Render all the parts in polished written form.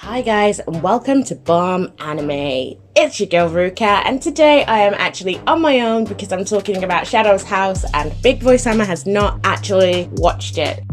Hi guys, and welcome to Bomb Anime. It's your girl Ruka, and today I am actually on my own because I'm talking about Shadow's House and Big Boy Sama has not actually watched it.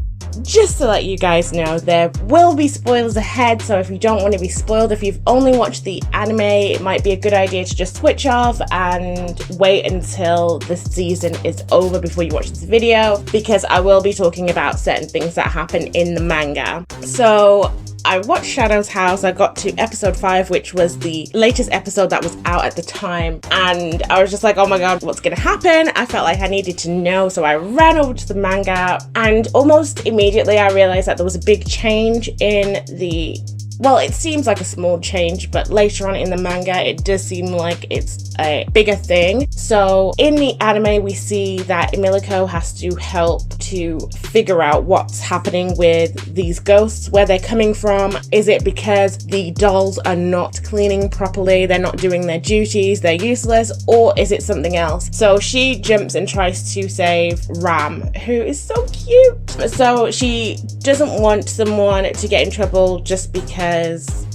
Just to let you guys know, there will be spoilers ahead, so if you don't want to be spoiled, if you've only watched the anime, it might be a good idea to just switch off and wait until the season is over before you watch this video, because I will be talking about certain things that happen in the manga. So I watched Shadow's House. I got to episode 5, which was the latest episode that was out at the time, and I was just like, oh my god, what's gonna happen? I felt like I needed to know, so I ran over to the manga, and almost immediately I realized that there was a big change in the... Well, it seems like a small change, but later on in the manga, it does seem like it's a bigger thing. So in the anime, we see that Emilico has to help to figure out what's happening with these ghosts, where they're coming from. Is it because the dolls are not cleaning properly, they're not doing their duties, they're useless, or is it something else? So she jumps and tries to save Ram, who is so cute. So she doesn't want someone to get in trouble just because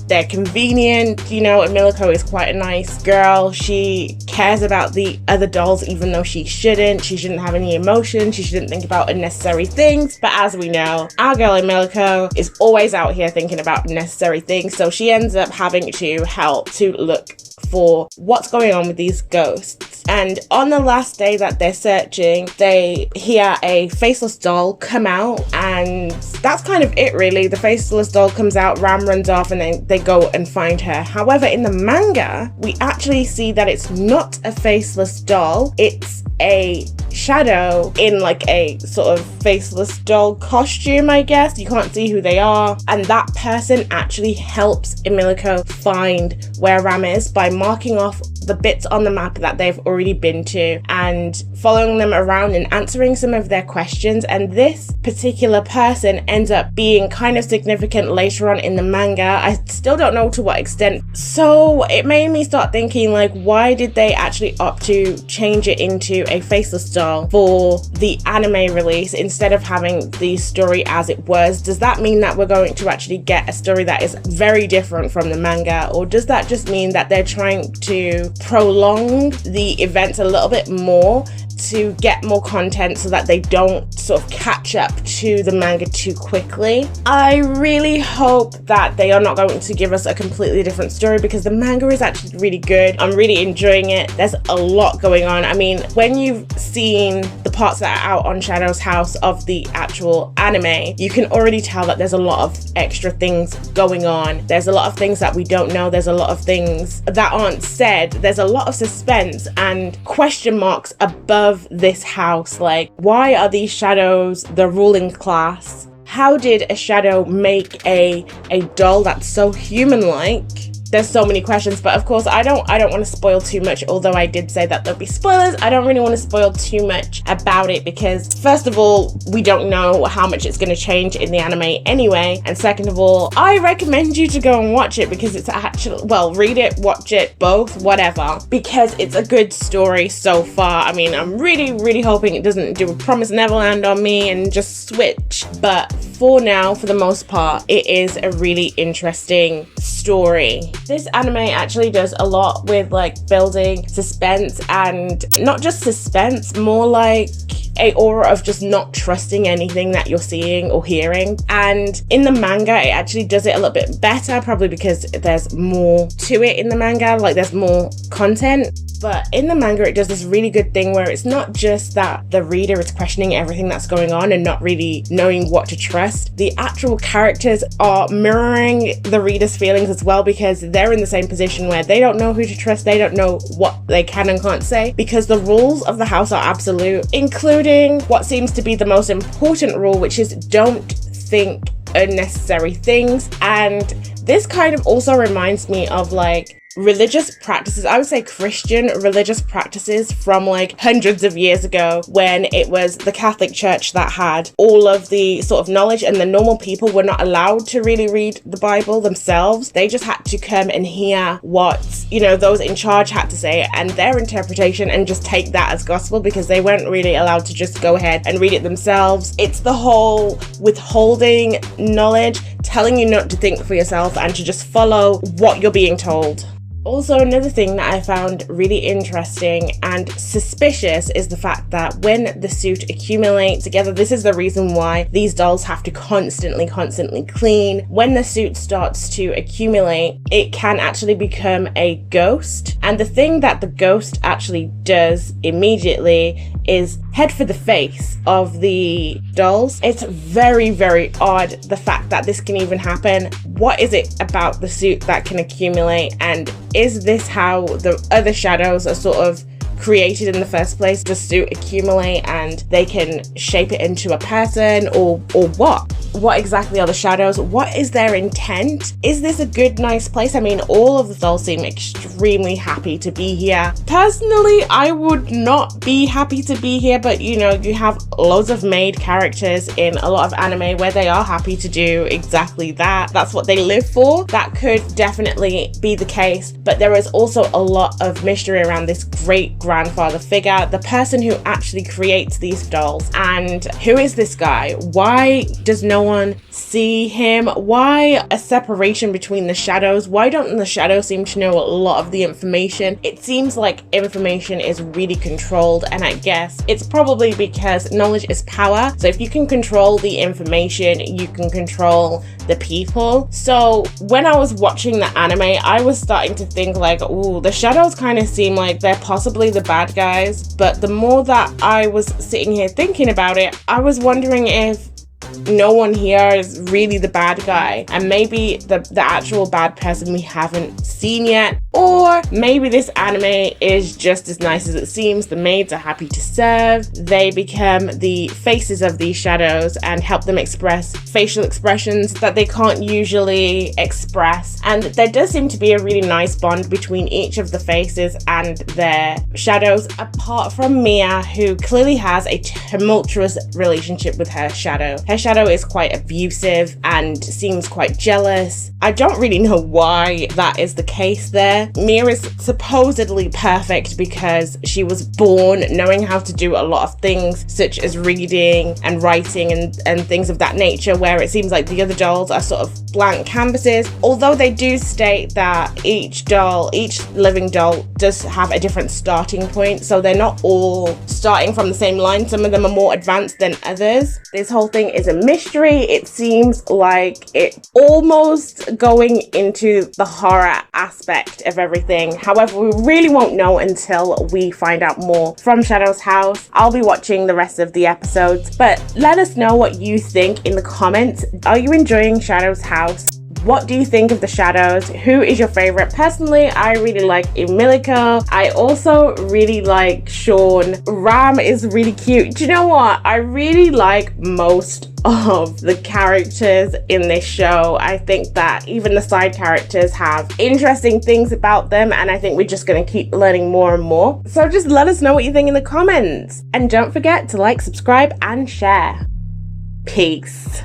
they're convenient. You know, Emilico is quite a nice girl. She cares about the other dolls even though she shouldn't. She shouldn't have any emotion. She shouldn't think about unnecessary things. But as we know, our girl Emilico is always out here thinking about unnecessary things. So she ends up having to help to look for what's going on with these ghosts. And on the last day that they're searching, they hear a faceless doll come out, and that's kind of it really. The faceless doll comes out, Ram runs off, and then they go and find her. However, in the manga, we actually see that it's not a faceless doll, it's a shadow in like a sort of faceless doll costume, I guess. You can't see who they are, and that person actually helps Emilico find where Ram is by marking off the bits on the map that they've already been to and following them around and answering some of their questions. And this particular person ends up being kind of significant later on in the manga. I still don't know to what extent. So it made me start thinking, like, why did they actually opt to change it into a faceless doll for the anime release instead of having the story as it was? Does that mean that we're going to actually get a story that is very different from the manga, or does that just mean that they're trying to prolong the events a little bit more to get more content so that they don't sort of catch up to the manga too quickly? I really hope that they are not going to give us a completely different story, because the manga is actually really good. I'm really enjoying it. There's a lot going on. I mean, when you've seen the parts that are out on Shadow's House of the actual anime, you can already tell that there's a lot of extra things going on. There's a lot of things that we don't know. There's a lot of things that aren't said. There's a lot of suspense and question marks above this house. Like, why are these shadows the ruling class? How did a shadow make a doll that's so human-like? There's so many questions, but of course I don't want to spoil too much, although I did say that there'll be spoilers. I don't really want to spoil too much about it because, first of all, we don't know how much it's going to change in the anime anyway, and second of all, I recommend you to go and watch it because it's actually, well, read it, watch it, both, whatever, because it's a good story so far. I mean, I'm really hoping it doesn't do a Promise Neverland on me and just switch, but for now, for the most part, it is a really interesting story. This anime actually does a lot with like building suspense, and not just suspense, more like a aura of just not trusting anything that you're seeing or hearing. And in the manga, it actually does it a little bit better, probably because there's more to it in the manga, like there's more content. But in the manga, it does this really good thing where it's not just that the reader is questioning everything that's going on and not really knowing what to trust. The actual characters are mirroring the reader's feelings as well, because they're in the same position where they don't know who to trust, they don't know what they can and can't say, because the rules of the house are absolute, including what seems to be the most important rule, which is don't think unnecessary things. And this kind of also reminds me of like religious practices, I would say Christian religious practices from like hundreds of years ago, when it was the Catholic Church that had all of the sort of knowledge, and the normal people were not allowed to really read the Bible themselves. They just had to come and hear what, you know, those in charge had to say and their interpretation, and just take that as gospel, because they weren't really allowed to just go ahead and read it themselves. It's the whole withholding knowledge, telling you not to think for yourself and to just follow what you're being told. Also, another thing that I found really interesting and suspicious is the fact that when the suit accumulates together, this is the reason why these dolls have to constantly clean. When the suit starts to accumulate, it can actually become a ghost. And the thing that the ghost actually does immediately is head for the face of the dolls. It's very, very odd, the fact that this can even happen. What is it about the suit that can accumulate? And is this how the other shadows are sort of created in the first place? Does suit accumulate and they can shape it into a person, or what? What exactly are the shadows? What is their intent? Is this a good, nice place? I mean, all of the dolls seem extremely happy to be here. Personally, I would not be happy to be here, but you know, you have loads of maid characters in a lot of anime where they are happy to do exactly that. That's what they live for. That could definitely be the case, but there is also a lot of mystery around this great grandfather figure, the person who actually creates these dolls. And who is this guy? Why does no one see him? Why a separation between the shadows? Why don't the shadows seem to know a lot of the information? It seems like information is really controlled, and I guess it's probably because knowledge is power. So if you can control the information, you can control the people. So when I was watching the anime, I was starting to think like, ooh, the shadows kind of seem like they're possibly the bad guys. But the more that I was sitting here thinking about it, I was wondering if no one here is really the bad guy, and maybe the actual bad person we haven't seen yet. Or maybe this anime is just as nice as it seems. The maids are happy to serve. They become the faces of these shadows and help them express facial expressions that they can't usually express. And there does seem to be a really nice bond between each of the faces and their shadows, apart from Mia, who clearly has a tumultuous relationship with her shadow. Her shadow is quite abusive and seems quite jealous. I don't really know why that is the case there. Mia is supposedly perfect because she was born knowing how to do a lot of things, such as reading and writing and things of that nature, where it seems like the other dolls are sort of blank canvases. Although they do state that each living doll does have a different starting point, so they're not all starting from the same line. Some of them are more advanced than others. This whole thing is a mystery. It seems like it's almost going into the horror aspect of everything. However, we really won't know until we find out more from Shadow's house. I'll be watching the rest of the episodes, but let us know what you think in the comments. Are you enjoying Shadow's house? What do you think of the shadows? Who is your favorite? Personally, I really like Emilico. I also really like Sean. Ram is really cute. Do you know what? I really like most of the characters in this show. I think that even the side characters have interesting things about them, and I think we're just going to keep learning more and more. So just let us know what you think in the comments. And don't forget to like, subscribe, and share. Peace.